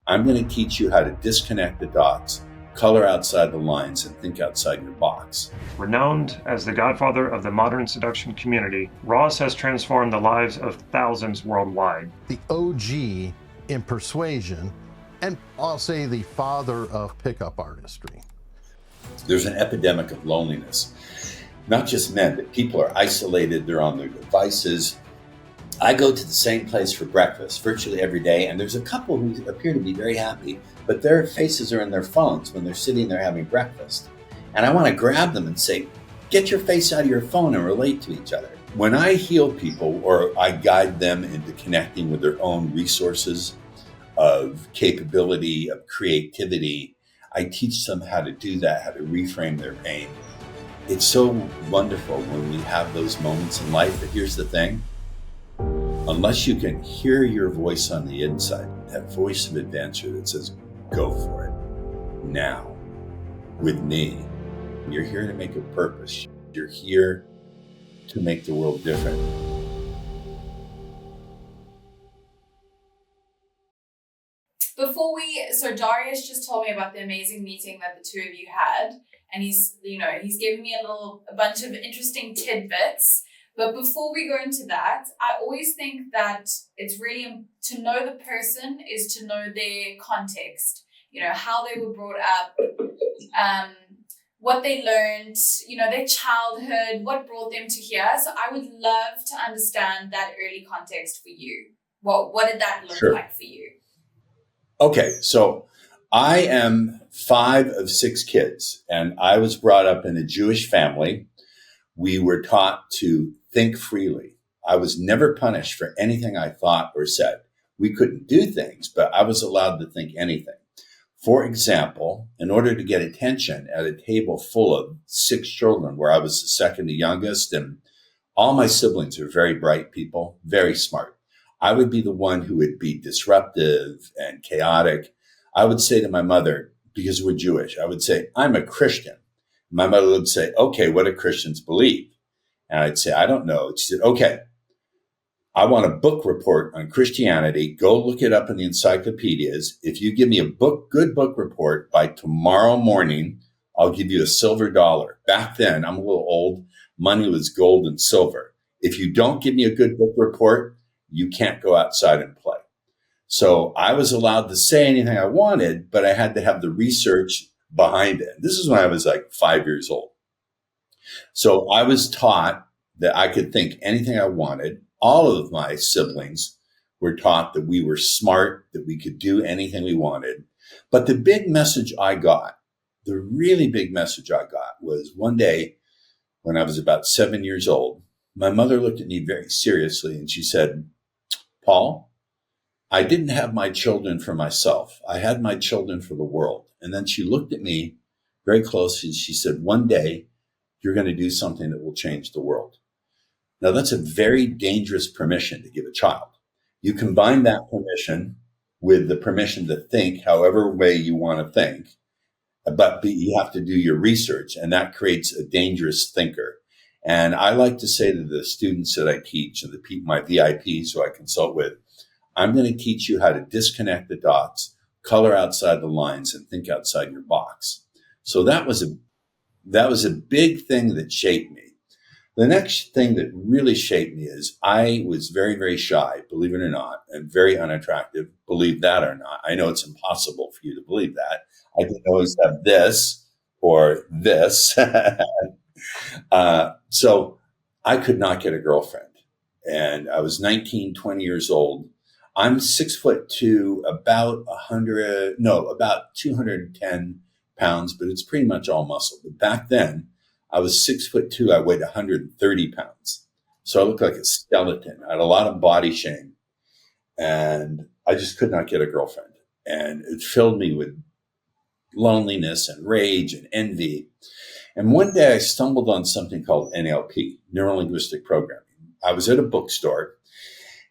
I'm going to teach you how to disconnect the dots, color outside the lines, and think outside your box. Renowned as the godfather of the modern seduction community, Ross has transformed the lives of thousands worldwide. The OG in persuasion, and I'll say the father of pickup artistry. There's an epidemic of loneliness. Not just men, but people are isolated, they're on their devices. I go to the same place for breakfast virtually every day, and there's a couple who appear to be very happy, but their faces are in their phones when they're sitting there having breakfast. And I want to grab them and say, get your face out of your phone and relate to each other. When I heal people or I guide them into connecting with their own resources of capability, of creativity, I teach them how to do that, how to reframe their pain. It's so wonderful when we have those moments in life, but here's the thing. Unless you can hear your voice on the inside, that voice of adventure that says, go for it, now, with me. You're here to make a purpose. You're here to make the world different. So Dariush just told me about the amazing meeting that the two of you had, and he's given me a bunch of interesting tidbits. But before we go into that, I always think that it's really to know the person is to know their context, how they were brought up, what they learned, their childhood, what brought them to here. So I would love to understand that early context for you. What did that look like for you? Okay, so I am 5 of 6 kids, and I was brought up in a Jewish family. We were taught to think freely. I was never punished for anything I thought or said. We couldn't do things, but I was allowed to think anything. For example, in order to get attention at a table full of 6 children, where I was the second to youngest, and all my siblings are very bright people, very smart, I would be the one who would be disruptive and chaotic. I would say to my mother, because we're Jewish, I would say, I'm a Christian. My mother would say, okay, what do Christians believe? And I'd say, I don't know. She said, okay, I want a book report on Christianity. Go look it up in the encyclopedias. If you give me a good book report by tomorrow morning, I'll give you a silver dollar. Back then, I'm a little old. Money was gold and silver. If you don't give me a good book report, you can't go outside and play. So I was allowed to say anything I wanted, but I had to have the research behind it. This is when I was like 5 years old. So I was taught that I could think anything I wanted. All of my siblings were taught that we were smart, that we could do anything we wanted. But the big message I got, the really big message I got was one day when I was about 7 years old, my mother looked at me very seriously and she said, Paul, I didn't have my children for myself. I had my children for the world. And then she looked at me very closely and she said, one day you're going to do something that will change the world. Now that's a very dangerous permission to give a child. You combine that permission with the permission to think however way you want to think, but you have to do your research, and that creates a dangerous thinker. And I like to say to the students that I teach and my VIPs who I consult with, I'm going to teach you how to disconnect the dots, color outside the lines, and think outside your box. So that was a big thing that shaped me. The next thing that really shaped me is I was very, very shy, believe it or not, and very unattractive, believe that or not. I know it's impossible for you to believe that. I didn't always have this or this. So I could not get a girlfriend. And I was 19, 20 years old. I'm 6'2", about 210 pounds, but it's pretty much all muscle. But back then, I was 6'2". I weighed 130 pounds. So I looked like a skeleton. I had a lot of body shame. And I just could not get a girlfriend. And it filled me with loneliness and rage and envy. And one day I stumbled on something called NLP, Neuro-Linguistic Programming. I was at a bookstore,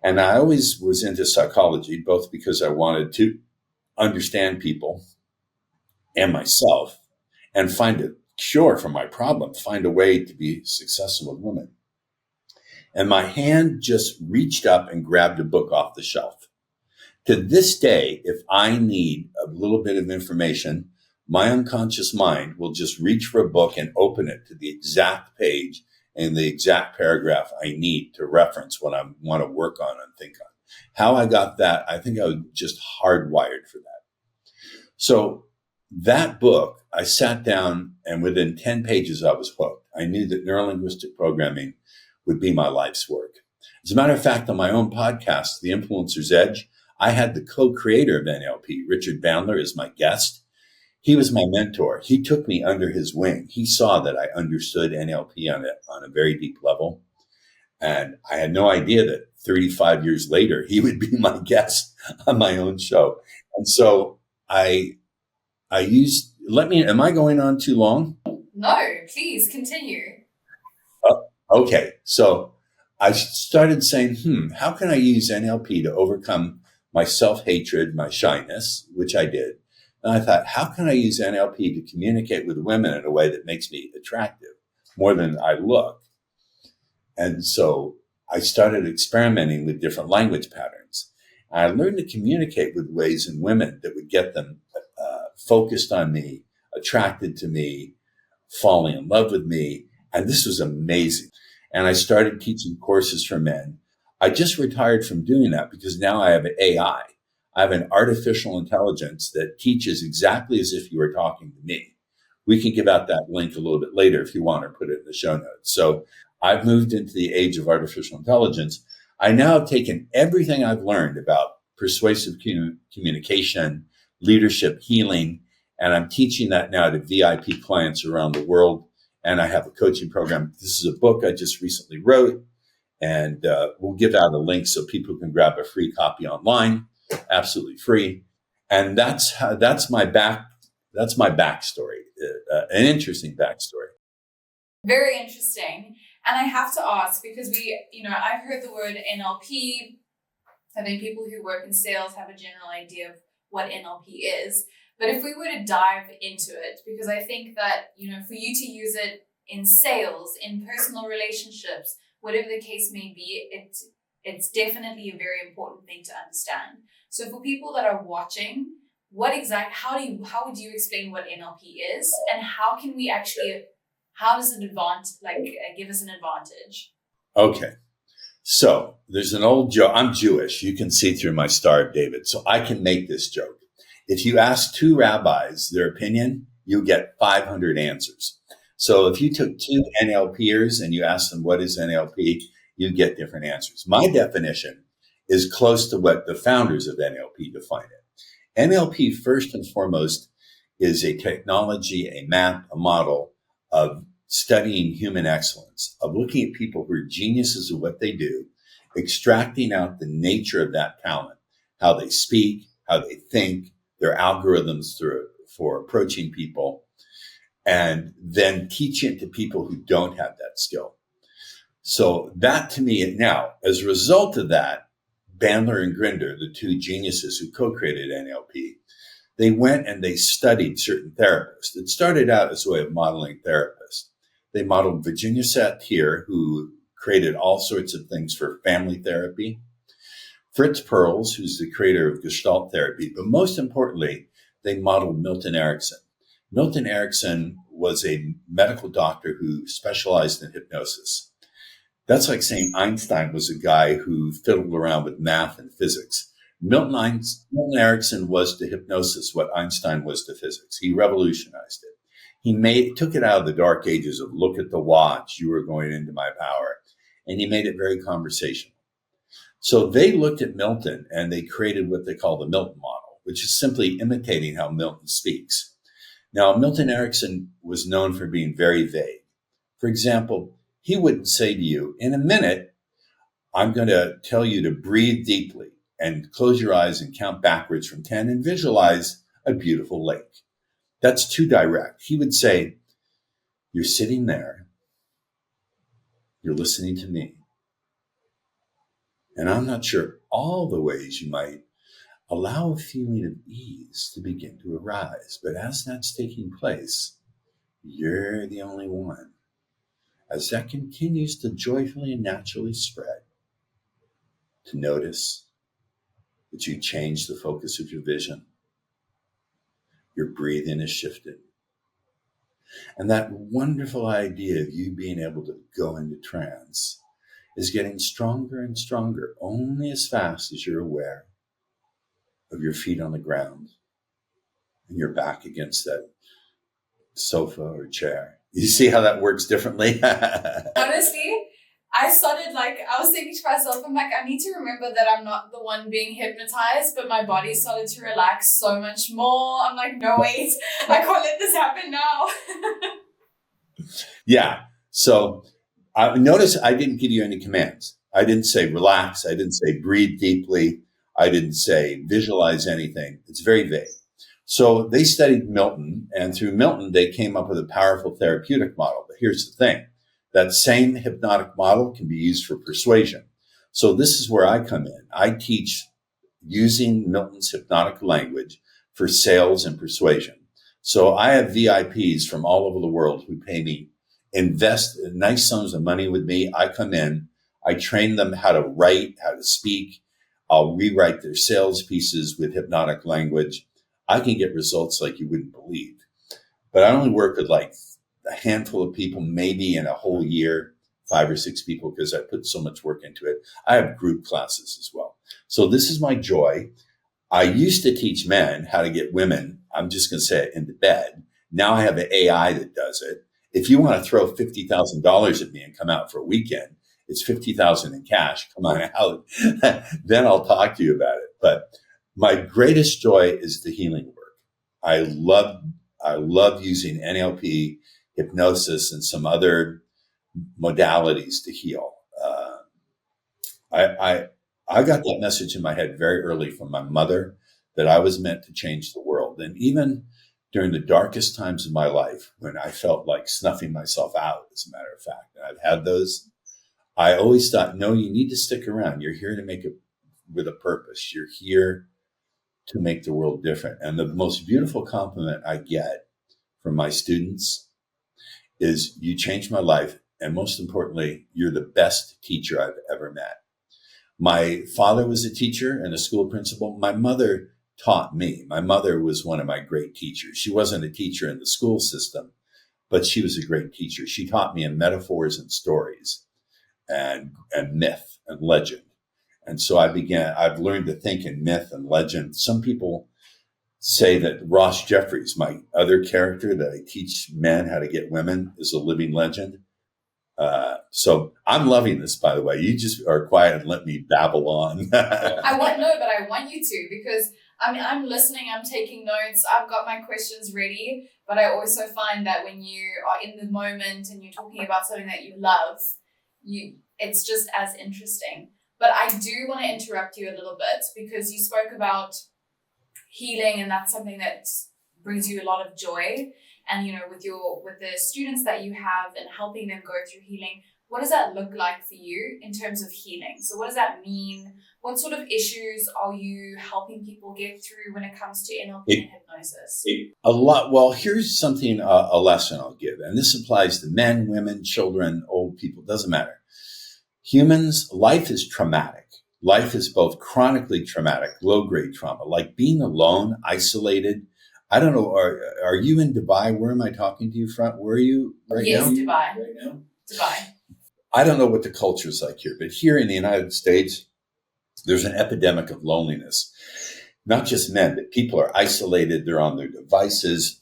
and I always was into psychology, both because I wanted to understand people and myself and find a cure for my problem, find a way to be successful with women. And my hand just reached up and grabbed a book off the shelf. To this day, if I need a little bit of information, my unconscious mind will just reach for a book and open it to the exact page and the exact paragraph I need to reference what I want to work on and think on. How I got that, I think I was just hardwired for that. So that book, I sat down and within 10 pages, I was hooked. I knew that neuro-linguistic programming would be my life's work. As a matter of fact, on my own podcast, The Influencer's Edge, I had the co-creator of NLP, Richard Bandler, as my guest. He was my mentor. He took me under his wing. He saw that I understood NLP on a very deep level. And I had no idea that 35 years later, he would be my guest on my own show. And so am I going on too long? No, please continue. Okay. So I started saying, how can I use NLP to overcome my self-hatred, my shyness, which I did. And I thought, how can I use NLP to communicate with women in a way that makes me attractive more than I look? And so I started experimenting with different language patterns. I learned to communicate with ways in women that would get them focused on me, attracted to me, falling in love with me. And this was amazing. And I started teaching courses for men. I just retired from doing that because now I have an AI. I have an artificial intelligence that teaches exactly as if you were talking to me. We can give out that link a little bit later if you want, or put it in the show notes. So I've moved into the age of artificial intelligence. I now have taken everything I've learned about persuasive communication, leadership, healing, and I'm teaching that now to VIP clients around the world. And I have a coaching program. This is a book I just recently wrote, and we'll give out a link so people can grab a free copy online, absolutely free. And that's my backstory, an interesting backstory. Very interesting. And I have to ask, because I've heard the word NLP. I think people who work in sales have a general idea of what NLP is. But if we were to dive into it, because I think that, for you to use it in sales, in personal relationships, whatever the case may be, it's definitely a very important thing to understand. So for people that are watching, how would you explain what NLP is, and how does it give us an advantage? Okay. So there's an old joke. I'm Jewish. You can see through my Star of David. So I can make this joke. If you ask two rabbis their opinion, you get 500 answers. So if you took two NLPers and you ask them what is NLP, you get different answers. My definition is close to what the founders of NLP define it. NLP, first and foremost, is a technology, a map, a model of studying human excellence, of looking at people who are geniuses of what they do, extracting out the nature of that talent, how they speak, how they think, their algorithms for approaching people, and then teaching it to people who don't have that skill. So that to me, now, as a result of that, Bandler and Grinder, the two geniuses who co-created NLP, they went and they studied certain therapists. It started out as a way of modeling therapists. They modeled Virginia Satir, who created all sorts of things for family therapy, Fritz Perls, who's the creator of Gestalt therapy, but most importantly, they modeled Milton Erickson. Milton Erickson was a medical doctor who specialized in hypnosis. That's like saying Einstein was a guy who fiddled around with math and physics. Milton Erickson was to hypnosis what Einstein was to physics. He revolutionized it. He took it out of the dark ages of look at the watch, you are going into my power, and he made it very conversational. So they looked at Milton and they created what they call the Milton model, which is simply imitating how Milton speaks. Now, Milton Erickson was known for being very vague. For example, he wouldn't say to you, in a minute, I'm going to tell you to breathe deeply and close your eyes and count backwards from 10 and visualize a beautiful lake. That's too direct. He would say, you're sitting there, you're listening to me. And I'm not sure all the ways you might allow a feeling of ease to begin to arise. But as that's taking place, you're the only one. As that continues to joyfully and naturally spread, to notice, but you change the focus of your vision. Your breathing is shifted. And that wonderful idea of you being able to go into trance is getting stronger and stronger, only as fast as you're aware of your feet on the ground and your back against that sofa or chair. You see how that works differently? Honestly, I was thinking to myself, I'm like, I need to remember that I'm not the one being hypnotized, but my body started to relax so much more. I'm like, no, wait, I can't let this happen now. Yeah. So notice I didn't give you any commands. I didn't say relax. I didn't say breathe deeply. I didn't say visualize anything. It's very vague. So they studied Milton, and through Milton, they came up with a powerful therapeutic model. But here's the thing. That same hypnotic model can be used for persuasion. So this is where I come in. I teach using Milton's hypnotic language for sales and persuasion. So I have VIPs from all over the world who pay me, invest nice sums of money with me. I come in, I train them how to write, how to speak. I'll rewrite their sales pieces with hypnotic language. I can get results like you wouldn't believe. But I only work with like a handful of people, maybe in a whole year, 5 or 6 people, because I put so much work into it. I have group classes as well. So this is my joy. I used to teach men how to get women, I'm just going to say it, into bed. Now I have an AI that does it. If you want to throw $50,000 at me and come out for a weekend, it's $50,000 in cash. Come on out. Then I'll talk to you about it. But my greatest joy is the healing work. I love using NLP, hypnosis, and some other modalities to heal. I got that message in my head very early from my mother that I was meant to change the world. And even during the darkest times of my life, when I felt like snuffing myself out, as a matter of fact, and I've had those, I always thought, no, you need to stick around. You're here to make it with a purpose. You're here to make the world different. And the most beautiful compliment I get from my students is, you changed my life. And most importantly, you're the best teacher I've ever met. My father was a teacher and a school principal. My mother taught me. My mother was one of my great teachers. She wasn't a teacher in the school system, but she was a great teacher. She taught me in metaphors and stories and myth and legend. And so I've learned to think in myth and legend. Some people say that Ross Jeffries, my other character that I teach men how to get women, is a living legend. So I'm loving this, by the way. You just are quiet and let me babble on. I want you to, because I'm listening, I'm taking notes, I've got my questions ready, but I also find that when you are in the moment and you're talking about something that you love, it's just as interesting. But I do want to interrupt you a little bit, because you spoke about healing, and that's something that brings you a lot of joy. And, with the students that you have and helping them go through healing, what does that look like for you in terms of healing? So what does that mean? What sort of issues are you helping people get through when it comes to NLP and hypnosis? A lot. Well, here's something, a lesson I'll give. And this applies to men, women, children, old people, doesn't matter. Humans, life is traumatic. Life is both chronically traumatic, low-grade trauma, like being alone, isolated. I don't know, are you in Dubai? Where am I talking to you from? Where are you right now? Yes, Dubai. Right now? Dubai. I don't know what the culture is like here, but here in the United States, there's an epidemic of loneliness. Not just men, but people are isolated. They're on their devices.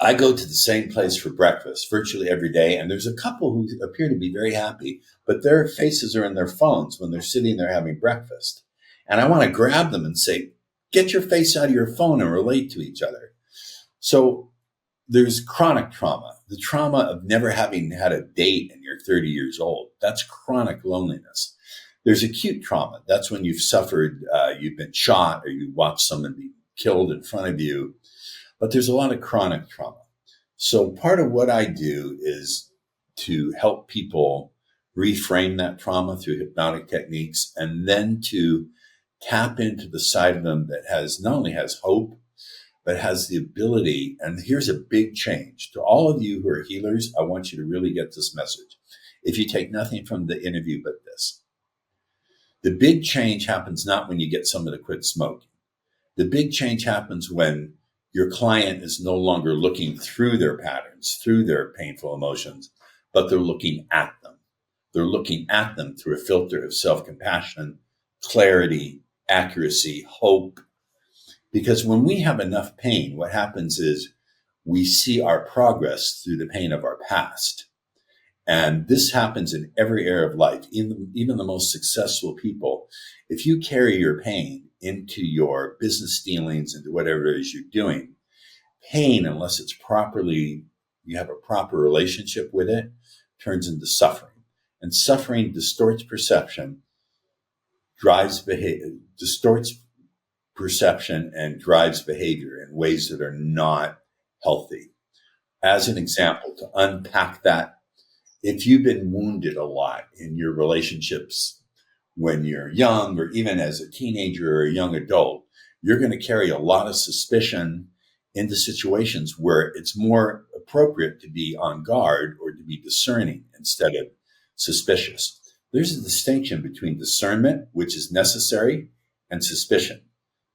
I go to the same place for breakfast virtually every day, and there's a couple who appear to be very happy, but their faces are in their phones when they're sitting there having breakfast. And I want to grab them and say, get your face out of your phone and relate to each other. So there's chronic trauma, the trauma of never having had a date and you're 30 years old. That's chronic loneliness. There's acute trauma. That's when you've suffered, you've been shot, or you watched someone be killed in front of you. But there's a lot of chronic trauma. So part of what I do is to help people reframe that trauma through hypnotic techniques, and then to tap into the side of them that not only has hope, but has the ability. And here's a big change to all of you who are healers. I want you to really get this message. If you take nothing from the interview but this, The big change happens not when you get someone to quit smoking. The big change happens when your client is no longer looking through their patterns, through their painful emotions, but they're looking at them. They're looking at them through a filter of self-compassion, clarity, accuracy, hope. Because when we have enough pain, what happens is we see our progress through the pain of our past. And this happens in every area of life, even the most successful people. If you carry your pain into your business dealings, into whatever it is you're doing, pain, unless it's properly, you have a proper relationship with it, turns into suffering. And suffering distorts perception, distorts perception and drives behavior in ways that are not healthy. As an example, to unpack that, if you've been wounded a lot in your relationships when you're young, or even as a teenager or a young adult, you're going to carry a lot of suspicion into situations where it's more appropriate to be on guard or to be discerning instead of suspicious. There's a distinction between discernment, which is necessary, and suspicion.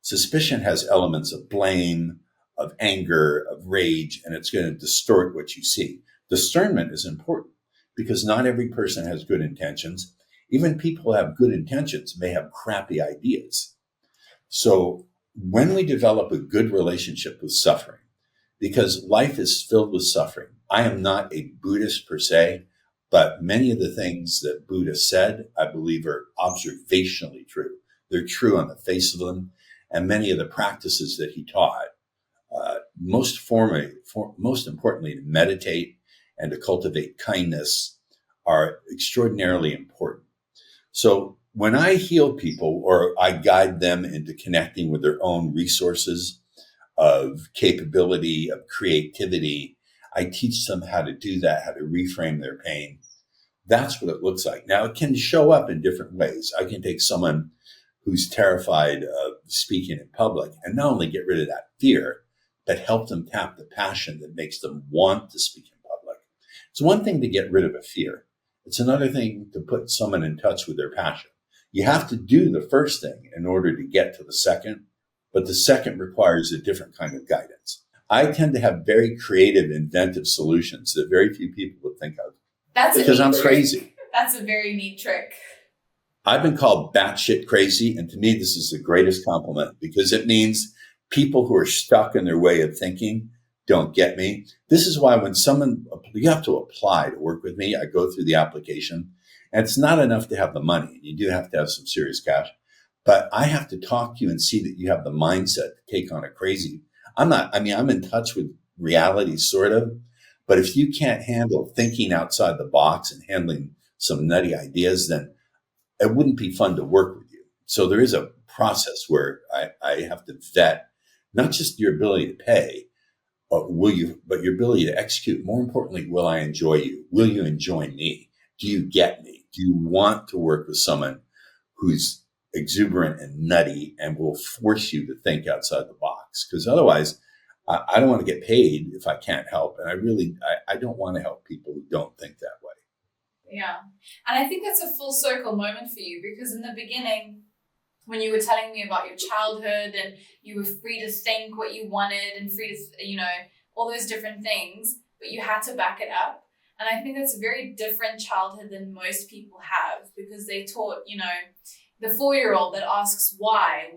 Suspicion has elements of blame, of anger, of rage, and it's going to distort what you see. Discernment is important because not every person has good intentions. Even people who have good intentions may have crappy ideas. So when we develop a good relationship with suffering, because life is filled with suffering, I am not a Buddhist per se, but many of the things that Buddha said, I believe, are observationally true. They're true on the face of them. And many of the practices that he taught, most importantly, to meditate and to cultivate kindness, are extraordinarily important. So when I heal people or I guide them into connecting with their own resources of capability, of creativity, I teach them how to do that, how to reframe their pain. That's what it looks like. Now, it can show up in different ways. I can take someone who's terrified of speaking in public and not only get rid of that fear, but help them tap the passion that makes them want to speak in public. It's one thing to get rid of a fear. It's another thing to put someone in touch with their passion. You have to do the first thing in order to get to the second, but the second requires a different kind of guidance. I tend to have very creative, inventive solutions that very few people would think of. Because I'm crazy. That's a very neat trick. I've been called batshit crazy, and to me, this is the greatest compliment because it means people who are stuck in their way of thinking don't get me. This is why when you have to apply to work with me, I go through the application, and it's not enough to have the money. You do have to have some serious cash, but I have to talk to you and see that you have the mindset to take on a crazy. I'm in touch with reality, sort of, but if you can't handle thinking outside the box and handling some nutty ideas, then it wouldn't be fun to work with you. So there is a process where I have to vet not just your ability to pay, but your ability to execute. More importantly, will I enjoy you? Will you enjoy me? Do you get me? Do you want to work with someone who's exuberant and nutty and will force you to think outside the box? Because otherwise, I don't want to get paid if I can't help. And I don't want to help people who don't think that way. Yeah. And I think that's a full circle moment for you because in the beginning, when you were telling me about your childhood and you were free to think what you wanted and free to, all those different things, but you had to back it up. And I think that's a very different childhood than most people have because they taught, the 4-year-old that asks why,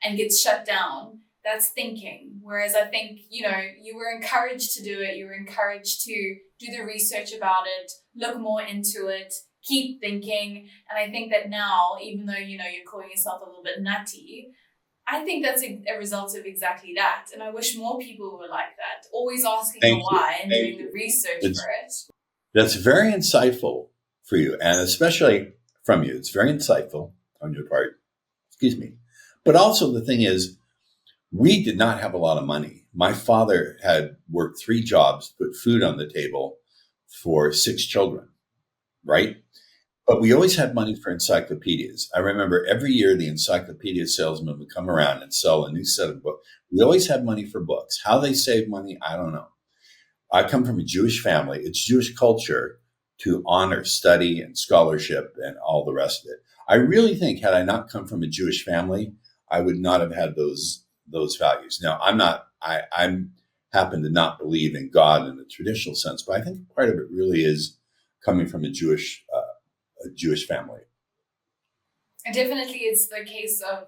and gets shut down. That's thinking. Whereas I think, you were encouraged to do it. You were encouraged to do the research about it, look more into it, keep thinking. And I think that now, even though, you're calling yourself a little bit nutty, I think that's a result of exactly that. And I wish more people were like that, always asking the why and doing the research for it. That's very insightful for you, and especially from you. It's very insightful on your part. Excuse me. But also the thing is, we did not have a lot of money. My father had worked 3 jobs to put food on the table for 6 children, right? But we always had money for encyclopedias. I remember every year the encyclopedia salesman would come around and sell a new set of books. We always had money for books. How they saved money, I don't know. I come from a Jewish family. It's Jewish culture to honor study and scholarship and all the rest of it. I really think had I not come from a Jewish family, I would not have had those values. Now, I'm happen to not believe in God in the traditional sense, but I think part of it really is coming from a Jewish family. And definitely it's the case of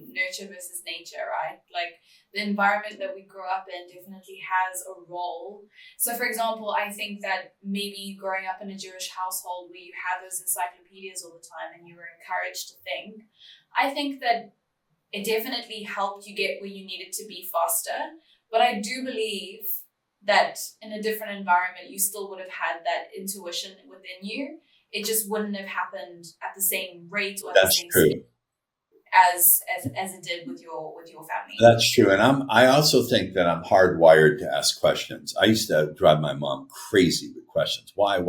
nurture versus nature, right? Like the environment that we grow up in definitely has a role. So for example, I think that maybe growing up in a Jewish household where you have those encyclopedias all the time and you were encouraged to think, I think that it definitely helped you get where you needed to be faster. But I do believe that in a different environment, you still would have had that intuition within you. It just wouldn't have happened at the same rate or That's the same true. speed as it did with your family. That's true. And I also think that I'm hardwired to ask questions. I used to drive my mom crazy with questions. Why?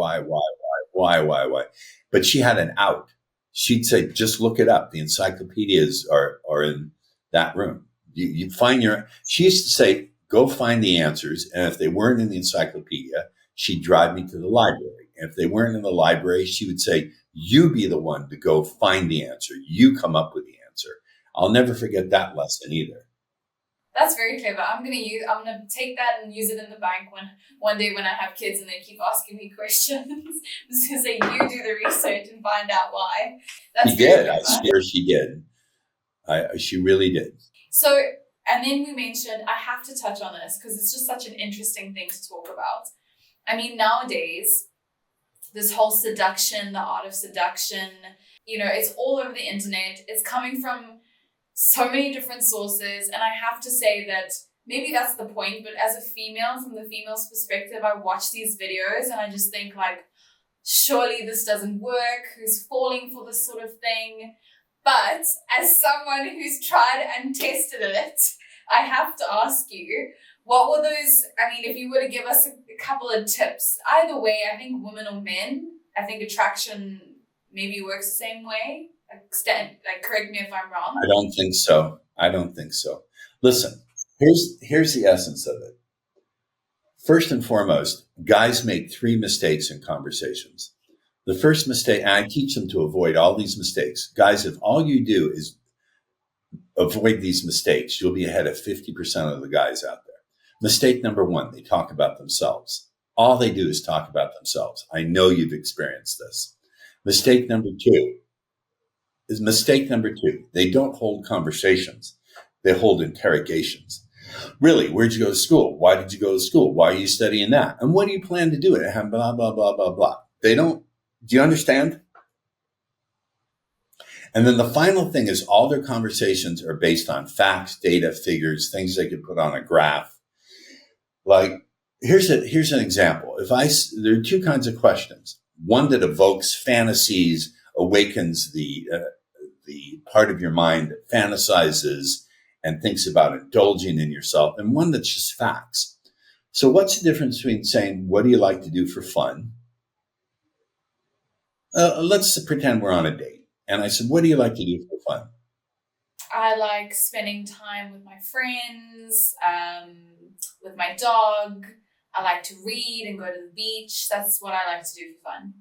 But she had an out. She'd say, just look it up. The encyclopedias are in that room. You find she used to say, go find the answers. And if they weren't in the encyclopedia, she'd drive me to the library. And if they weren't in the library, she would say, you be the one to go find the answer. You come up with the answer. I'll never forget that lesson either. That's very clever. I'm gonna take that and use it in the bank one day when I have kids and they keep asking me questions. I'm just gonna say, you do the research and find out why. That's she did. clever. I swear she did. She really did. So, and then we mentioned, I have to touch on this because it's just such an interesting thing to talk about. I mean, nowadays, this whole seduction, the art of seduction, it's all over the internet. It's coming from so many different sources. And I have to say that maybe that's the point. But as a female, from the female's perspective, I watch these videos and I just think like, surely this doesn't work. Who's falling for this sort of thing? But as someone who's tried and tested it, I have to ask you, what were those, if you were to give us a couple of tips, either way, I think women or men, I think attraction maybe works the same way. Correct me if I'm wrong. I don't think so. Listen, here's the essence of it. First and foremost, guys make 3 mistakes in conversations. The first mistake, and I teach them to avoid all these mistakes. Guys, if all you do is avoid these mistakes, you'll be ahead of 50% of the guys out there. Mistake number 1, they talk about themselves. All they do is talk about themselves. I know you've experienced this. Mistake number 2, they don't hold conversations. They hold interrogations. Really, where'd you go to school? Why did you go to school? Why are you studying that? And what do you plan to do? And blah, blah, blah, blah, blah. They don't. Do you understand? And then the final thing is all their conversations are based on facts, data, figures, things they could put on a graph. Like, here's an example. There are 2 kinds of questions. One that evokes fantasies, awakens the part of your mind that fantasizes and thinks about indulging in yourself, and one that's just facts. So what's the difference between saying, what do you like to do for fun? Let's pretend we're on a date. And I said, what do you like to do for fun? I like spending time with my friends, with my dog. I like to read and go to the beach. That's what I like to do for fun.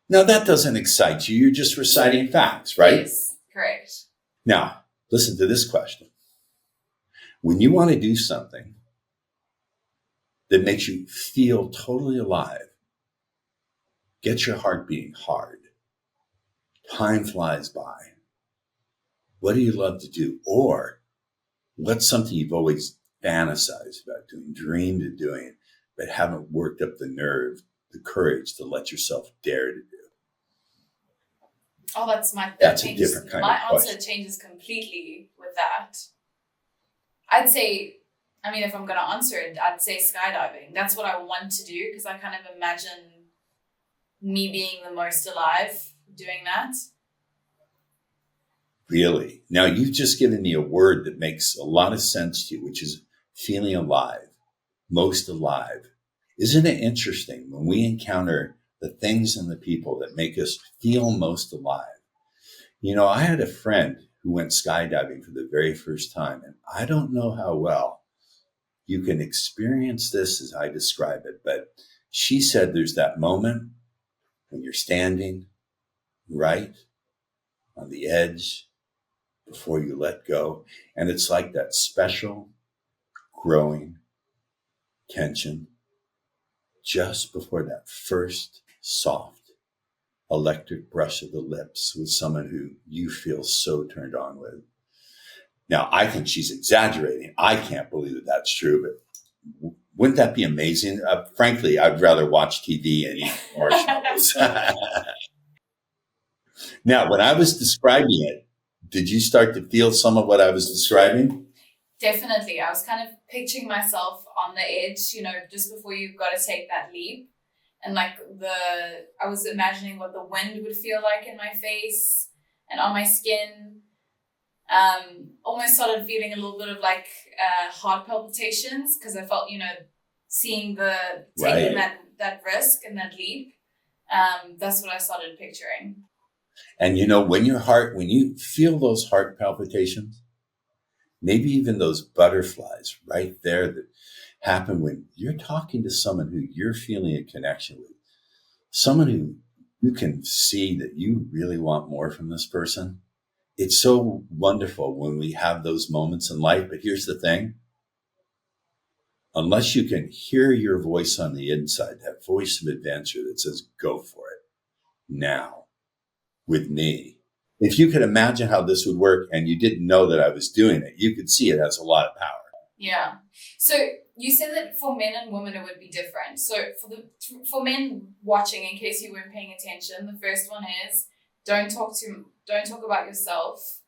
Now, that doesn't excite you. You're just reciting facts, right? Yes, correct. Now, listen to this question. When you want to do something that makes you feel totally alive, get your heart beating hard, time flies by, what do you love to do? Or what's something you've always fantasized about doing, dreamed of doing, but haven't worked up the nerve, the courage to let yourself dare to do? Oh, that's a different kind of my question. answer changes completely with that. I'd say, if I'm going to answer it, I'd say skydiving. That's what I want to do because I kind of imagine me being the most alive doing that. Really? Now, you've just given me a word that makes a lot of sense to you, which is feeling alive, most alive. Isn't it interesting when we encounter the things and the people that make us feel most alive? I had a friend who went skydiving for the very first time, and I don't know how well you can experience this as I describe it, but she said there's that moment when you're standing right on the edge before you let go. And it's like that special growing tension just before that first soft electric brush of the lips with someone who you feel so turned on with. Now, I think she's exaggerating. I can't believe that that's true, but wouldn't that be amazing? Frankly, I'd rather watch TV and eat marshmallows. Now, when I was describing it, did you start to feel some of what I was describing? Definitely. I was kind of picturing myself on the edge, just before you've got to take that leap. And I was imagining what the wind would feel like in my face and on my skin. Almost started feeling a little bit of heart palpitations because I felt, taking that risk and that leap. That's what I started picturing. And when you feel those heart palpitations, maybe even those butterflies right there that happen when you're talking to someone who you're feeling a connection with, someone who you can see that you really want more from this person. It's so wonderful when we have those moments in life. But here's the thing. Unless you can hear your voice on the inside, that voice of adventure that says, go for it now with me. If you could imagine how this would work and you didn't know that I was doing it, you could see it has a lot of power. Yeah. So you said that for men and women, it would be different. So for men watching, in case you weren't paying attention, the first one is don't talk about yourself.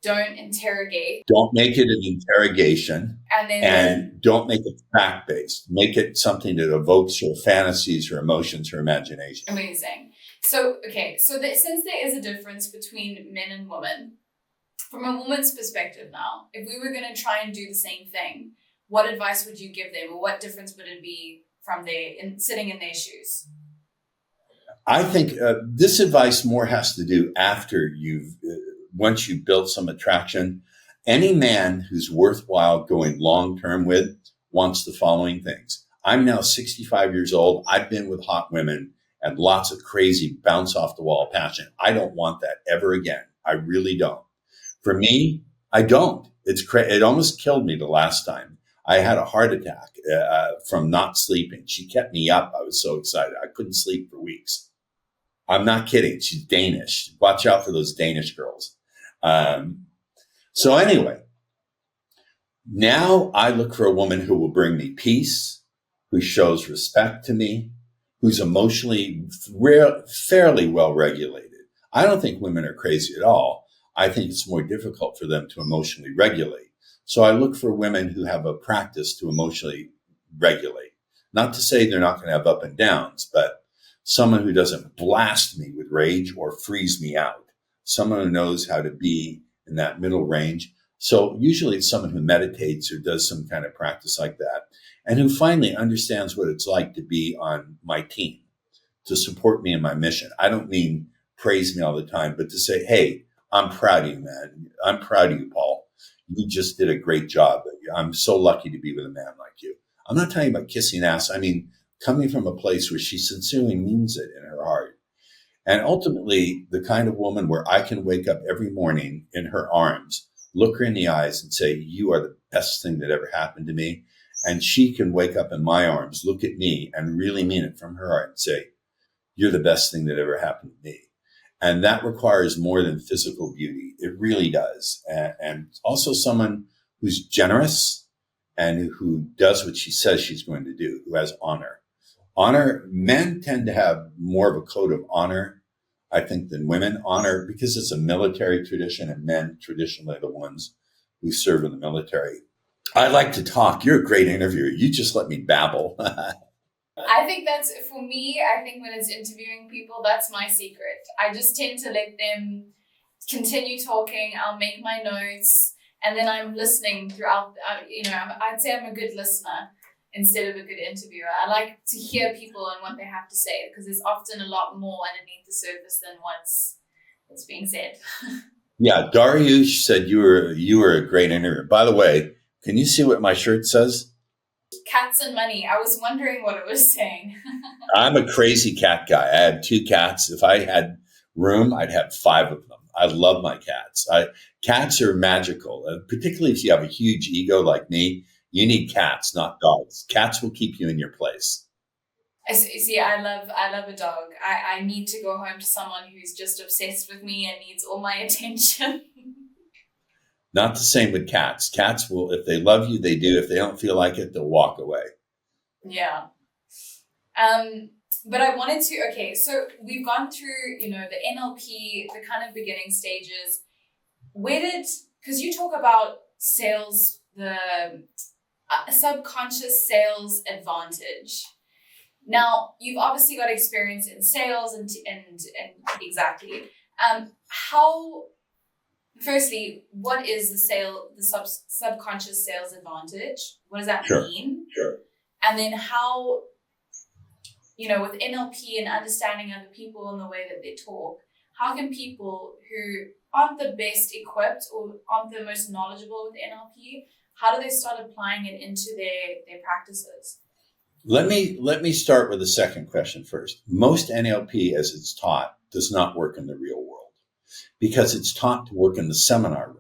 Don't interrogate. Don't make it an interrogation. And don't make it fact-based. Make it something that evokes your fantasies or emotions or imagination. Amazing. So, okay. So since there is a difference between men and women, from a woman's perspective now, if we were going to try and do the same thing, what advice would you give them, or what difference would it be from sitting in their shoes? I think this advice more has to do after once you've built some attraction. Any man who's worthwhile going long-term with wants the following things. I'm now 65 years old. I've been with hot women and lots of crazy bounce off the wall passion. I don't want that ever again. I really don't. For me, I don't. It almost killed me the last time. I had a heart attack from not sleeping. She kept me up. I was so excited. I couldn't sleep for weeks. I'm not kidding. She's Danish. Watch out for those Danish girls. So anyway, now I look for a woman who will bring me peace, who shows respect to me, who's emotionally fairly well regulated. I don't think women are crazy at all. I think it's more difficult for them to emotionally regulate. So I look for women who have a practice to emotionally regulate. Not to say they're not going to have up and downs, but someone who doesn't blast me with rage or freeze me out. Someone who knows how to be in that middle range. So usually it's someone who meditates or does some kind of practice like that, and who finally understands what it's like to be on my team, to support me in my mission. I don't mean praise me all the time, but to say, hey, I'm proud of you, man. I'm proud of you, Paul. You just did a great job. I'm so lucky to be with a man like you. I'm not talking about kissing ass. I mean, coming from a place where she sincerely means it in her heart. And ultimately, the kind of woman where I can wake up every morning in her arms, look her in the eyes and say, you are the best thing that ever happened to me. And she can wake up in my arms, look at me and really mean it from her heart and say, you're the best thing that ever happened to me. And that requires more than physical beauty. It really does. And also someone who's generous and who does what she says she's going to do, who has honor. Honor, men tend to have more of a code of honor, I think, than women. Honor, because it's a military tradition, and men traditionally are the ones who serve in the military. I like to talk. You're a great interviewer. You just let me babble. I think that's, for me, I think when it's interviewing people, that's my secret. I just tend to let them continue talking. I'll make my notes, and then I'm listening throughout. I'd say I'm a good listener instead of a good interviewer. I like to hear people and what they have to say, because there's often a lot more underneath the surface than what's being said. Yeah, Dariush said you were a great interviewer. By the way, can you see what my shirt says? Cats and money. I was wondering what it was saying. I'm a crazy cat guy. I have 2 cats. If I had room, I'd have 5 of them. I love my cats. Cats are magical, particularly if you have a huge ego like me. You need cats, not dogs. Cats will keep you in your place. See, I love a dog. I need to go home to someone who's just obsessed with me and needs all my attention. Not the same with cats. Cats will, if they love you, they do. If they don't feel like it, they'll walk away. Yeah. But I wanted to, okay, so we've gone through, the NLP, the kind of beginning stages. Because you talk about sales, the subconscious sales advantage. Now, you've obviously got experience in sales and exactly. Firstly, what is the subconscious sales advantage? What does that mean? Sure. And then how, with NLP and understanding other people and the way that they talk, how can people who aren't the best equipped or aren't the most knowledgeable with NLP, how do they start applying it into their practices? Let me start with the second question first. Most NLP, as it's taught, does not work in the real world because it's taught to work in the seminar room.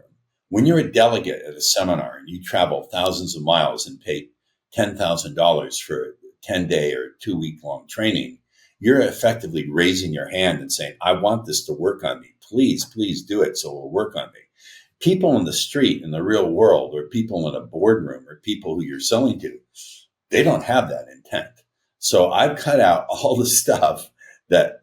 When you're a delegate at a seminar and you travel thousands of miles and pay $10,000 for a 10-day or 2-week-long training, you're effectively raising your hand and saying, I want this to work on me. Please do it so it will work on me. People in the street, in the real world, or people in a boardroom, or people who you're selling to, they don't have that intent. So I've cut out all the stuff that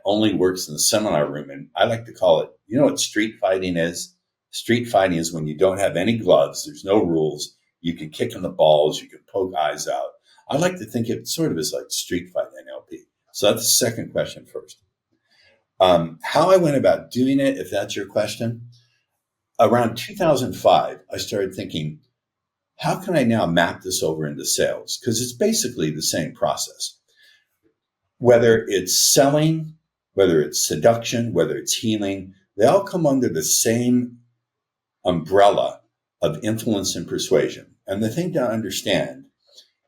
only works in the seminar room. And I like to call it, you know what street fighting is? Street fighting is when you don't have any gloves. There's no rules. You can kick in the balls. You can poke eyes out. I like to think of it sort of as like street fight NLP. So that's the second question first. How I went about doing it, if that's your question, around 2005, I started thinking, how can I now map this over into sales? Because it's basically the same process. Whether it's selling, whether it's seduction, whether it's healing, they all come under the same umbrella of influence and persuasion. And the thing to understand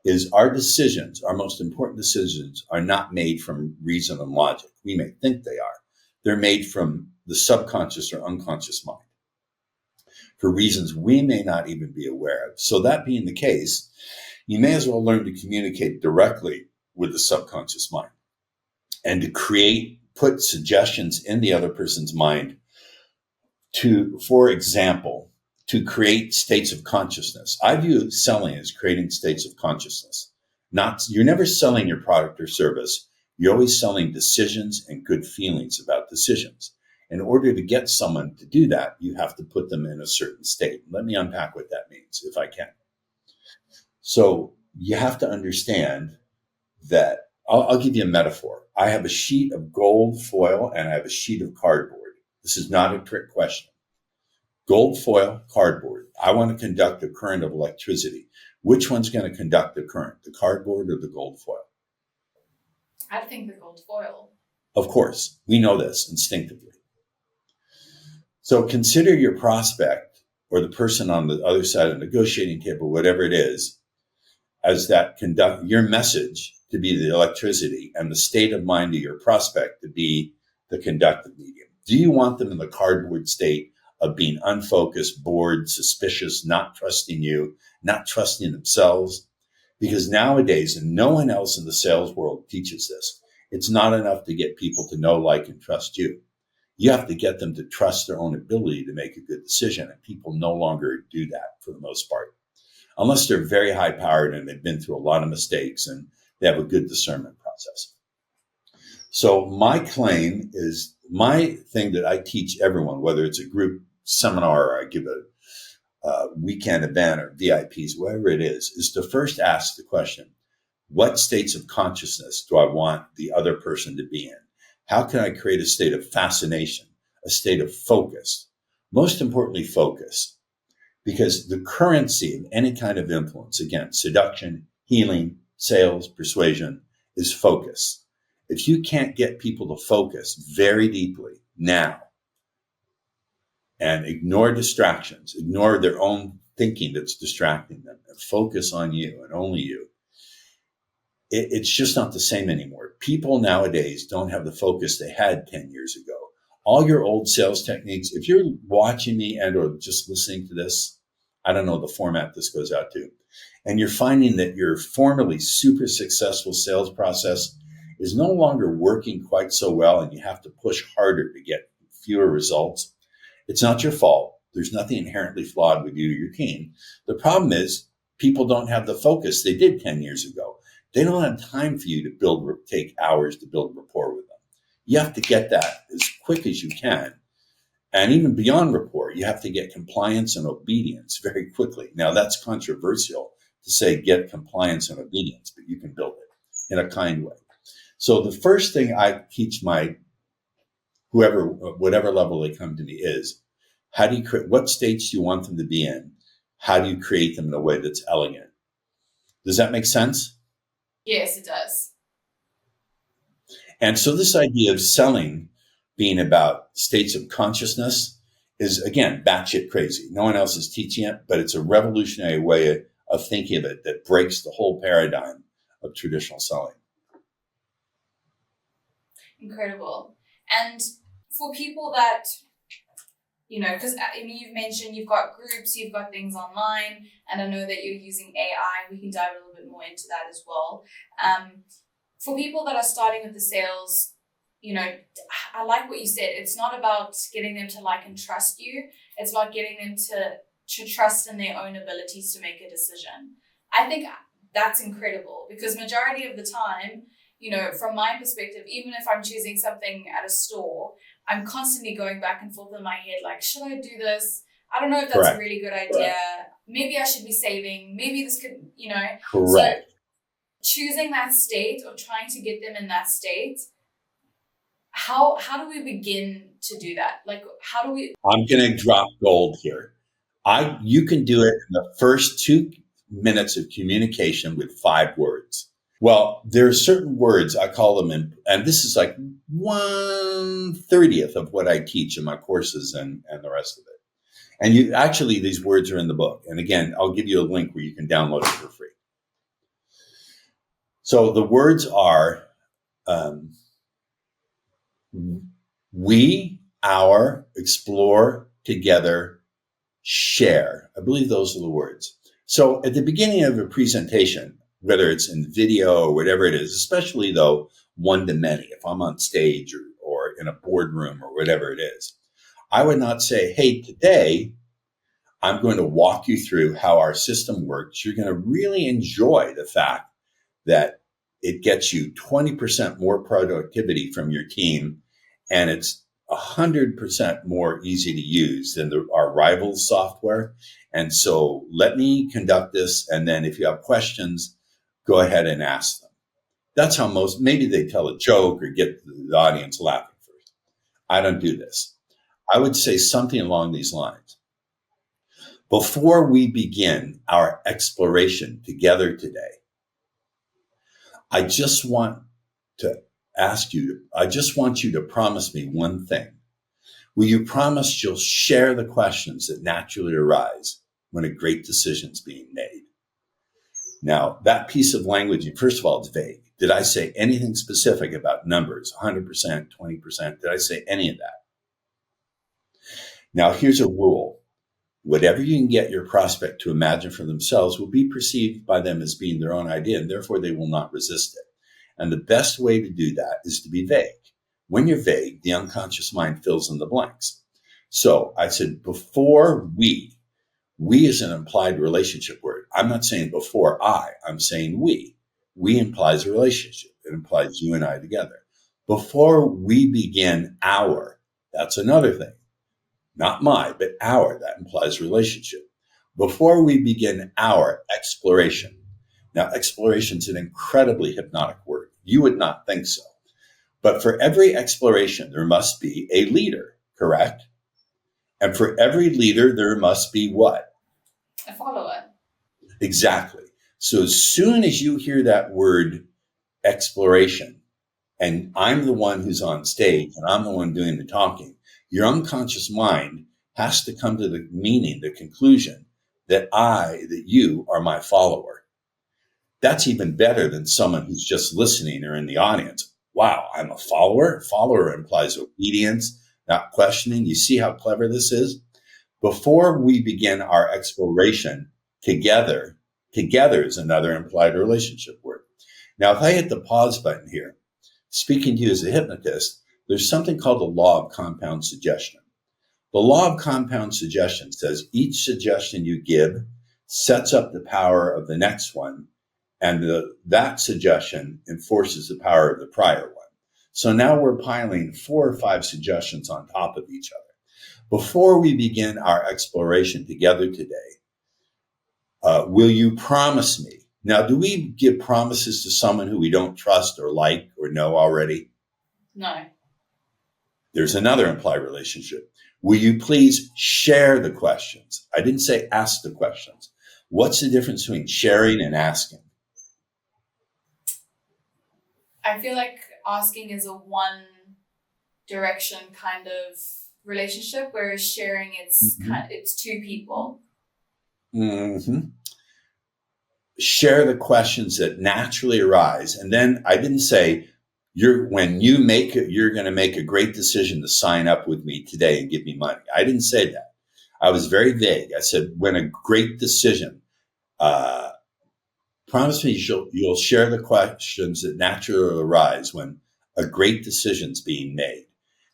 is our decisions, our most important decisions, are not made from reason and logic. We may think they are. They're made from the subconscious or unconscious mind, for reasons we may not even be aware of. So that being the case, you may as well learn to communicate directly with the subconscious mind and to put suggestions in the other person's mind to, for example, to create states of consciousness. I view selling as creating states of consciousness. You're never selling your product or service. You're always selling decisions and good feelings about decisions. In order to get someone to do that, you have to put them in a certain state. Let me unpack what that means, if I can. So you have to understand that, I'll give you a metaphor. I have a sheet of gold foil and I have a sheet of cardboard. This is not a trick question. Gold foil, cardboard. I want to conduct a current of electricity. Which one's going to conduct the current, the cardboard or the gold foil? I think the gold foil. Of course, we know this instinctively. So consider your prospect or the person on the other side of the negotiating table, whatever it is, as that conduct your message to be the electricity and the state of mind of your prospect to be the conductive medium. Do you want them in the cardboard state of being unfocused, bored, suspicious, not trusting you, not trusting themselves? Because nowadays, and no one else in the sales world teaches this, it's not enough to get people to know, like, and trust you. You have to get them to trust their own ability to make a good decision. And people no longer do that for the most part, unless they're very high powered and they've been through a lot of mistakes and they have a good discernment process. So my claim is, my thing that I teach everyone, whether it's a group seminar or I give a weekend event or VIPs, whatever it is to first ask the question, what states of consciousness do I want the other person to be in? How can I create a state of fascination, a state of focus? Most importantly, focus. Because the currency of any kind of influence, again, seduction, healing, sales, persuasion, is focus. If you can't get people to focus very deeply now and ignore distractions, ignore their own thinking that's distracting them, and focus on you and only you, it's just not the same anymore. People nowadays don't have the focus they had 10 years ago. all your old sales techniques, if you're watching me and or just listening to this, I don't know the format this goes out to, and you're finding that your formerly super successful sales process is no longer working quite so well and you have to push harder to get fewer results, it's not your fault. There's nothing inherently flawed with you or your team. The problem is people don't have the focus they did 10 years ago. They don't have time for you to take hours to build rapport with them. You have to get that as quick as you can. And even beyond rapport, you have to get compliance and obedience very quickly. Now, that's controversial to say get compliance and obedience, but you can build it in a kind way. So the first thing I teach my whatever level they come to me is, how do you create, what states do you want them to be in? How do you create them in a way that's elegant? Does that make sense? Yes, it does. And so this idea of selling being about states of consciousness is, again, batshit crazy. No one else is teaching it, but it's a revolutionary way of thinking of it that breaks the whole paradigm of traditional selling. Incredible. And for people that, because you've mentioned you've got groups, you've got things online, and I know that you're using AI. We can dive a little bit more into that as well. For people that are starting with the sales, I like what you said. It's not about getting them to like and trust you. It's about getting them to trust in their own abilities to make a decision. I think that's incredible because majority of the time, from my perspective, even if I'm choosing something at a store, I'm constantly going back and forth in my head, like, should I do this? I don't know if that's Correct. a really good idea. Maybe I should be saving. Maybe this could, Correct. So choosing that state or trying to get them in that state, how do we begin to do that? Like, how do we? I'm going to drop gold here. You can do it in the first 2 minutes of communication with 5 words. Well, there are certain words, I call them, and this is like 1/30th of what I teach in my courses and the rest of it. And these words are in the book. And again, I'll give you a link where you can download it for free. So the words are, we, our, explore, together, share. I believe those are the words. So at the beginning of a presentation, whether it's in video or whatever it is, especially though one-to-many, if I'm on stage or in a boardroom or whatever it is, I would not say, hey, today I'm going to walk you through how our system works. You're going to really enjoy the fact that it gets you 20% more productivity from your team, and it's 100% more easy to use than our rival software. And so let me conduct this, and then if you have questions, go ahead and ask them. That's how maybe they tell a joke or get the audience laughing first. I don't do this. I would say something along these lines. Before we begin our exploration together today, I just want you to promise me one thing. Will you promise you'll share the questions that naturally arise when a great decision's being made? Now, that piece of language, first of all, it's vague. Did I say anything specific about numbers, 100%, 20%? Did I say any of that? Now, here's a rule. Whatever you can get your prospect to imagine for themselves will be perceived by them as being their own idea, and therefore they will not resist it. And the best way to do that is to be vague. When you're vague, the unconscious mind fills in the blanks. So I said, before we is an implied relationship word. I'm not saying before I'm saying we. We implies a relationship. It implies you and I together. Before we begin that's another thing. Not my, but our, that implies relationship. Before we begin our exploration. Now, exploration is an incredibly hypnotic word. You would not think so. But for every exploration, there must be a leader, correct? And for every leader, there must be what? A follower. Exactly. So as soon as you hear that word exploration, and I'm the one who's on stage and I'm the one doing the talking, your unconscious mind has to come to the meaning, the conclusion that you are my follower. That's even better than someone who's just listening or in the audience. Wow, I'm a follower. Follower implies obedience, not questioning. You see how clever this is? Before we begin our exploration together is another implied relationship word. Now, if I hit the pause button here, speaking to you as a hypnotist, there's something called the law of compound suggestion. The law of compound suggestion says each suggestion you give sets up the power of the next one, and that suggestion enforces the power of the prior one. So now we're piling 4 or 5 suggestions on top of each other. Before we begin our exploration together today, will you promise me? Now, do we give promises to someone who we don't trust or like or know already? No. There's another implied relationship. Will you please share the questions? I didn't say ask the questions. What's the difference between sharing and asking? I feel like asking is a one direction kind of relationship, whereas sharing, it's two people. Mm-hmm. Share the questions that naturally arise. And then I didn't say you're going to make a great decision to sign up with me today and give me money. I didn't say that. I was very vague. I said, when a great decision, promise me you'll share the questions that naturally arise when a great decision's being made.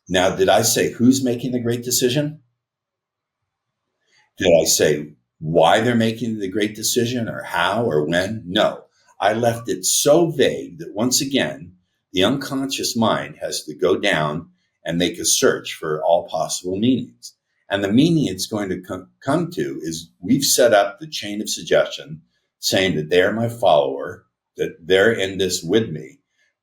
Now, did I say who's making the great decision? Did I say why they're making the great decision or how or when? No, I left it so vague that once again, the unconscious mind has to go down and make a search for all possible meanings. And the meaning it's going to come to is we've set up the chain of suggestion saying that they're my follower, that they're in this with me.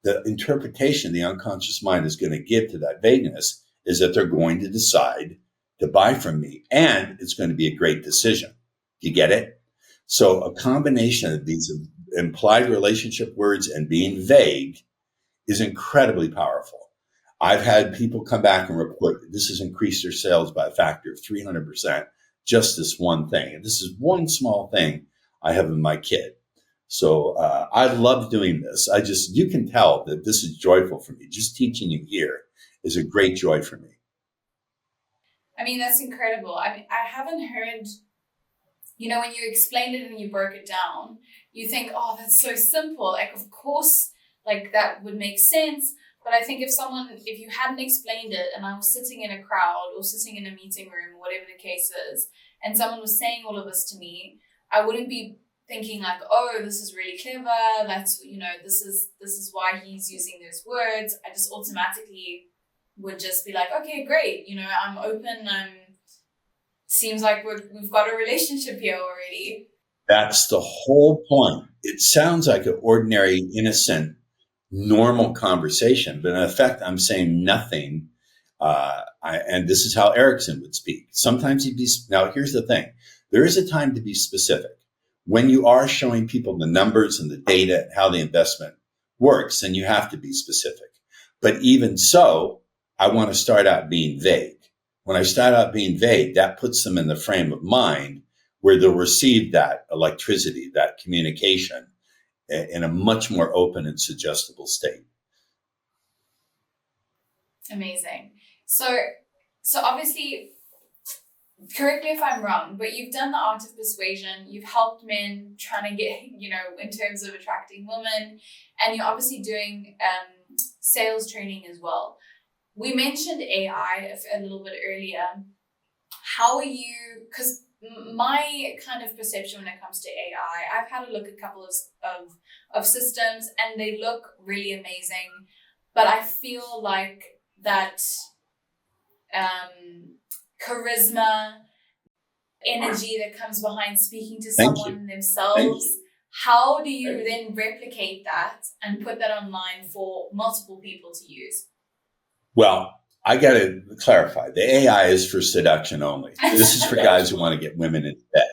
The interpretation the unconscious mind is going to give to that vagueness is that they're going to decide to buy from me, and it's going to be a great decision. You get it? So a combination of these implied relationship words and being vague is incredibly powerful. I've had people come back and report that this has increased their sales by a factor of 300%, just this one thing. And this is one small thing I have in my kit. So I love doing this. You can tell that this is joyful for me. Just teaching you here is a great joy for me. I mean, that's incredible. I mean, I haven't heard, when you explained it and you broke it down, you think, oh, that's so simple. Like, of course, like that would make sense. But I think if you hadn't explained it and I was sitting in a crowd or sitting in a meeting room or whatever the case is, and someone was saying all of this to me, I wouldn't be thinking like, oh, this is really clever. That's, this is why he's using those words. I just automatically would just be like, okay, great. I'm open. Seems like we've got a relationship here already. That's the whole point. It sounds like an ordinary, innocent, normal conversation, but in effect, I'm saying nothing. And this is how Erickson would speak. Sometimes now here's the thing. There is a time to be specific. When you are showing people the numbers and the data and how the investment works, then you have to be specific. But even so, I want to start out being vague. When I start out being vague, that puts them in the frame of mind where they'll receive that electricity, that communication in a much more open and suggestible state. Amazing. So obviously, correct me if I'm wrong, but you've done the art of persuasion. You've helped men trying to get, in terms of attracting women, and you're obviously doing sales training as well. We mentioned AI a little bit earlier. How are you, because my kind of perception when it comes to AI, I've had a look at a couple of systems and they look really amazing, but I feel like that charisma, energy that comes behind speaking to someone themselves, how do you then replicate that and put that online for multiple people to use? Well, I got to clarify. The AI is for seduction only. This is for guys who want to get women into bed.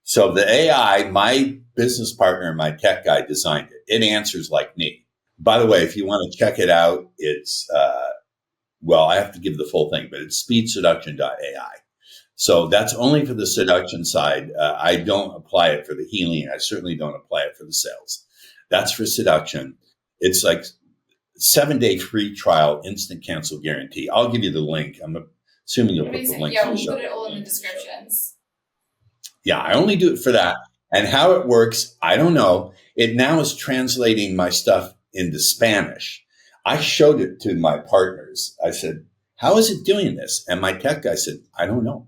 So the AI, my business partner and my tech guy designed it. It answers like me. By the way, if you want to check it out, it's, I have to give the full thing, but it's speedseduction.ai. So that's only for the seduction side. I don't apply it for the healing. I certainly don't apply it for the sales. That's for seduction. It's like 7-day free trial, instant cancel guarantee. I'll give you the link. I'm assuming you'll put the link. Yeah, we'll put it all in the descriptions. Yeah, I only do it for that. And how it works, I don't know. It now is translating my stuff into Spanish. I showed it to my partners. I said, how is it doing this? And my tech guy said, I don't know.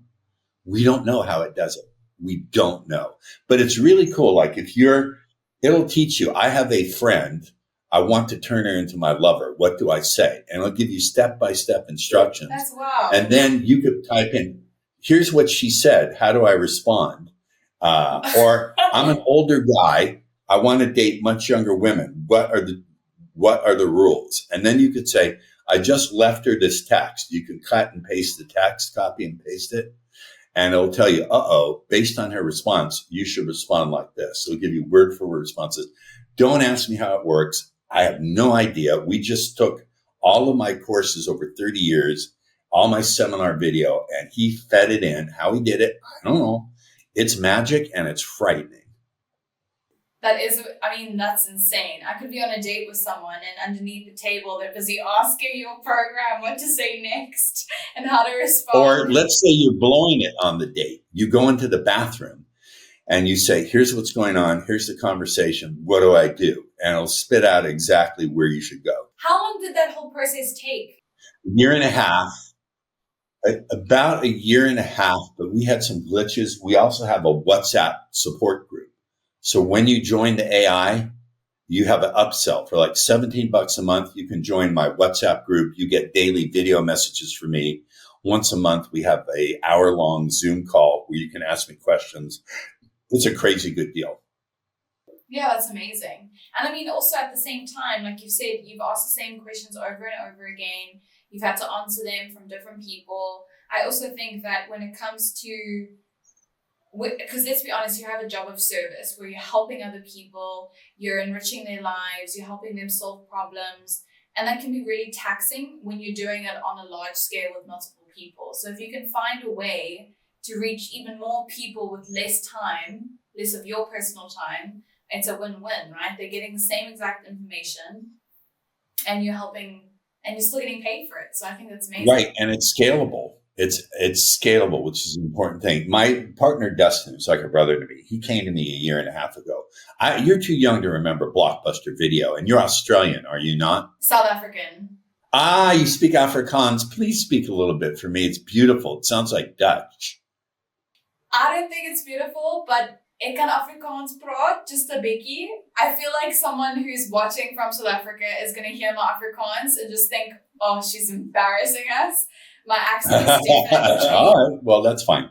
We don't know how it does it. We don't know. But it's really cool. Like it'll teach you. I have a friend. I want to turn her into my lover. What do I say? And it'll give you step-by-step instructions. That's wow. And then you could type in, here's what she said. How do I respond? Or I'm an older guy. I want to date much younger women. What are the rules? And then you could say, I just left her this text. You can cut and paste the text, copy and paste it. And it'll tell you, based on her response, you should respond like this. So it'll give you word for word responses. Don't ask me how it works. I have no idea. We just took all of my courses over 30 years, all my seminar video, and he fed it in. How he did it, I don't know. It's magic and it's frightening. That's insane. I could be on a date with someone and underneath the table, they're busy asking your program what to say next and how to respond. Or let's say you're blowing it on the date. You go into the bathroom and you say, here's what's going on. Here's the conversation. What do I do? And it'll spit out exactly where you should go. How long did that whole process take? A year and a half. About a year and a half, but we had some glitches. We also have a WhatsApp support group. So when you join the AI, you have an upsell for like $17 a month. You can join my WhatsApp group. You get daily video messages from me. Once a month, we have an hour-long Zoom call where you can ask me questions. It's a crazy good deal. Yeah, that's amazing. And also at the same time, like you said, you've asked the same questions over and over again. You've had to answer them from different people. I also think that when it comes to, because let's be honest, you have a job of service where you're helping other people, you're enriching their lives, you're helping them solve problems. And that can be really taxing when you're doing it on a large scale with multiple people. So if you can find a way to reach even more people with less time, less of your personal time, it's a win-win, right? They're getting the same exact information and you're helping, and you're still getting paid for it. So I think that's amazing. Right. And it's scalable. It's scalable, which is an important thing. My partner, Dustin, who's like a brother to me, he came to me a year and a half ago. You're too young to remember Blockbuster Video, and you're Australian, are you not? South African. You speak Afrikaans. Please speak a little bit for me. It's beautiful. It sounds like Dutch. I don't think it's beautiful, but ek kan Afrikaans praat, just a bietjie. I feel like someone who's watching from South Africa is going to hear my Afrikaans and just think, oh, she's embarrassing us. My accent is definitely. All right. Well, that's fine.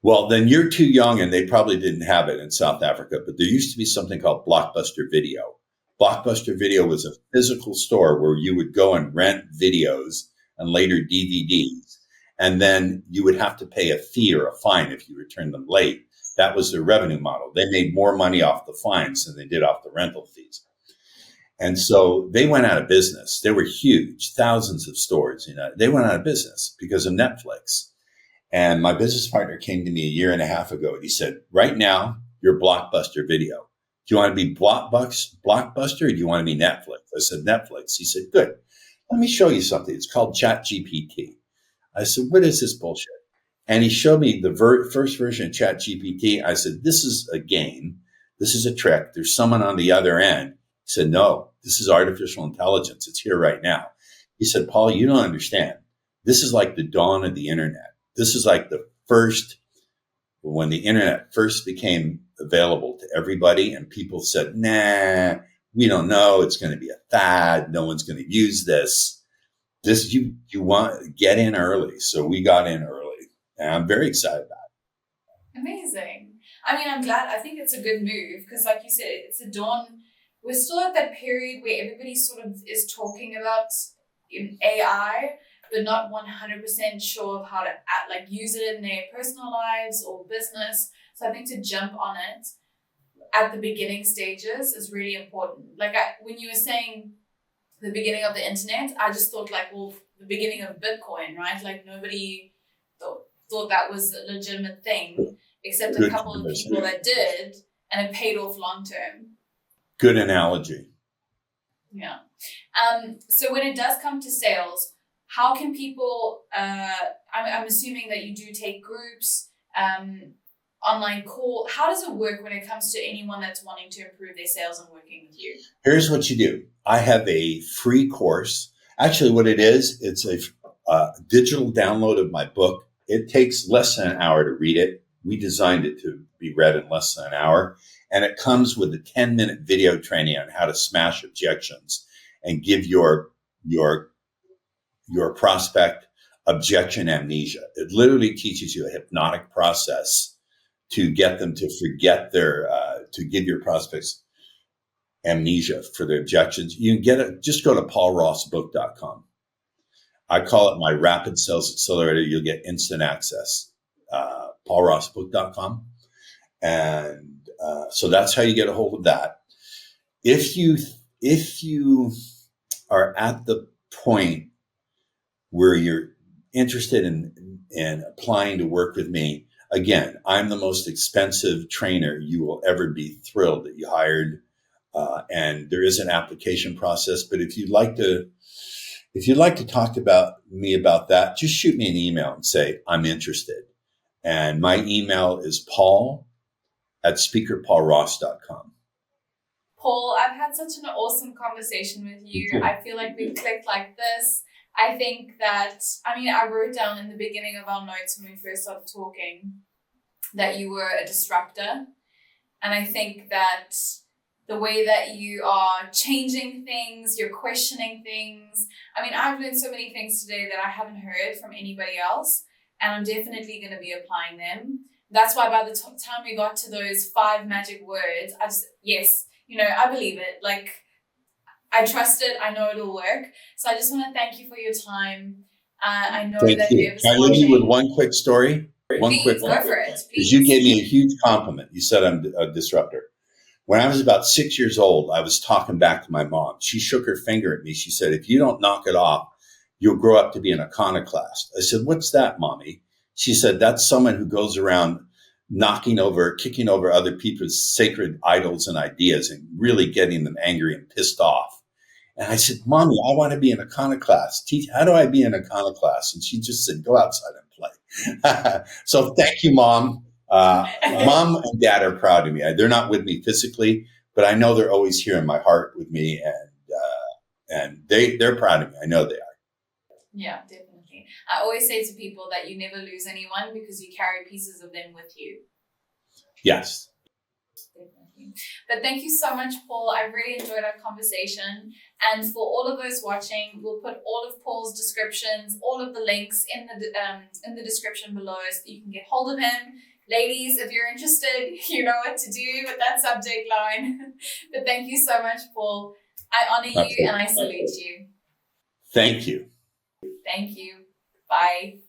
Well, then you're too young and they probably didn't have it in South Africa, but there used to be something called Blockbuster Video. Blockbuster Video was a physical store where you would go and rent videos and later DVDs. And then you would have to pay a fee or a fine if you returned them late. That was their revenue model. They made more money off the fines than they did off the rental fees. And so they went out of business. They were huge, thousands of stores. They went out of business because of Netflix. And my business partner came to me a year and a half ago and he said, right now, you're Blockbuster Video. Do you want to be Blockbuster or do you want to be Netflix? I said, Netflix. He said, good. Let me show you something. It's called ChatGPT. I said, what is this bullshit? And he showed me the first version of ChatGPT. I said, this is a game. This is a trick. There's someone on the other end. He said, no, this is artificial intelligence. It's here right now. He said, Paul, you don't understand. This is like the dawn of the internet. This is like the first, when the internet first became available to everybody and people said, nah, we don't know. It's going to be a fad. No one's going to use this. You want to get in early. So we got in early and I'm very excited about it. Amazing. I'm glad. I think it's a good move because like you said, it's a dawn. We're still at that period where everybody sort of is talking about AI, but not 100% sure of how to use it in their personal lives or business. So I think to jump on it at the beginning stages is really important. When you were saying the beginning of the internet, I just thought the beginning of Bitcoin, right? Nobody thought that was a legitimate thing, except a couple of people that did, and it paid off long term. Good analogy. Yeah. So when it does come to sales, how can people, I'm assuming that you do take groups, online call. How does it work when it comes to anyone that's wanting to improve their sales and working with you? Here's what you do. I have a free course. Actually, what it is, it's a digital download of my book. It takes less than an hour to read it. We designed it to be read in less than an hour. And it comes with a 10-minute video training on how to smash objections and give your prospect objection amnesia. It literally teaches you a hypnotic process to get them to forget to give your prospects amnesia for their objections. You can get it, just go to paulrossbook.com. I call it my rapid sales accelerator. You'll get instant access. paulrossbook.com. And so that's how you get a hold of that. If you are at the point where you're interested in applying to work with me, again, I'm the most expensive trainer. You will ever be thrilled that you hired. And there is an application process. But if you'd like to talk about me about that, just shoot me an email and say, I'm interested. And my email is paul@speakerpaulross.com. Paul, I've had such an awesome conversation with you. I feel like we clicked like this. I think that, I wrote down in the beginning of our notes when we first started talking that you were a disruptor. And I think that the way that you are changing things, you're questioning things. I've learned so many things today that I haven't heard from anybody else, and I'm definitely going to be applying them. That's why by the time we got to those 5 magic words, I believe it. Like, I trust it. I know it'll work. So I just want to thank you for your time. I know Thank that you. Can I leave you with one quick story? Please, go for it. Because you gave me a huge compliment. You said I'm a disruptor. When I was about 6 years old, I was talking back to my mom. She shook her finger at me. She said, if you don't knock it off, you'll grow up to be an iconoclast. I said, what's that, Mommy? She said, that's someone who goes around kicking over other people's sacred idols and ideas and really getting them angry and pissed off. And I said, Mommy, I want to be an iconoclast. How do I be an iconoclast? And she just said, go outside and play. So thank you, Mom. Mom and Dad are proud of me. They're not with me physically, but I know they're always here in my heart with me, and they're proud of me. I know they are. Yeah, definitely. I always say to people that you never lose anyone because you carry pieces of them with you. Yes. Definitely. But thank you so much, Paul. I really enjoyed our conversation. And for all of those watching, we'll put all of Paul's descriptions, all of the links in the description below so that you can get hold of him. Ladies, if you're interested, you know what to do with that subject line. But thank you so much, Paul. I honor you and I salute you. Thank you. Thank you. Bye.